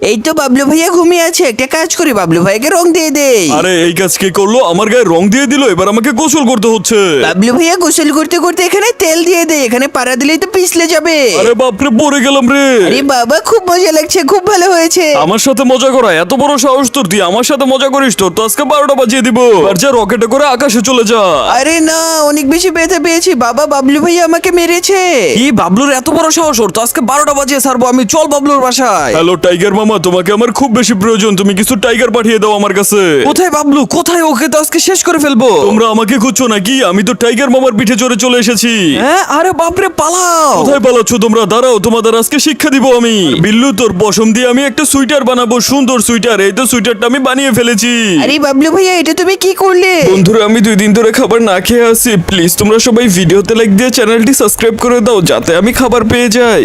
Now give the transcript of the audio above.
এই তো বাবলু ভাইয়া ঘুমিয়ে আছে, একটা কাজ করি বাবলু ভাইয়াকে রং দিয়ে দেই। আরে এই কাজ কে করলো? আমার গায়ে রং দিয়ে দিল, এবার আমাকে গোসল করতে হচ্ছে। বাবলু ভাইয়া গোসল করতে করতে এখানে তেল দিয়ে দেয়, এখানে পাড়া দিলেই তো পিছলে যাবে। আরে বাপরে, পড়ে গেলাম রে। আরে বাবা খুব মজা লাগছে, খুব ভালো হয়েছে। আমার সাথে মজা করা এত বড় সাহস তোর? তুই আমার সাথে মজা করিস? তোর তো আজকে 12টা বাজিয়ে দিব। আর যা রকেটে করে আকাশে চলে যা। আরে না, অনেক বেশি ব্যথা পেয়েছি বাবা, বাবলু ভাইয়া আমাকে মেরেছে। কি বাবলুর এত বড় সাহস? ওর তো আজকে 12টা বাজিয়ে ছাড়বো আমি। চল বাবলুর বাসায়। হ্যালো টাইগার মামা, তোমাকে আমার খুব বেশি প্রয়োজন, তুমি কিছু টাইগার পাঠিয়ে দাও আমার কাছে। কোথায় বাবলু? কোথায়? ওকে তো আজকে শেষ করে ফেলবো। তোমরা আমাকে খুঁজছো নাকি? আমি তো টাইগার মামার পিঠে চড়ে চলে এসেছি। হ্যাঁ, আরে বাপরে, পালাও। কোথায় পালাচ্ছ তোমরা? দাঁড়াও, তোমাদের আজকে শিক্ষা দিব আমি। বিল্লু, তোর পশম দিয়ে আমি একটা সুইটার বানাবো, সুন্দর সুইটার। এই তো সুইটারটা আমি বানিয়ে ফেলেছি। আরে বাবলু ভাইয়া এটা তুমি কি করলে? বন্ধুরা, আমি 2 দিন ধরে খাবার না খেয়ে আছি। প্লিজ তোমরা সবাই ভিডিওতে লাইক দিয়ে চ্যানেলটি সাবস্ক্রাইব করে দাও, যাতে আমি খাবার পেয়ে যাই।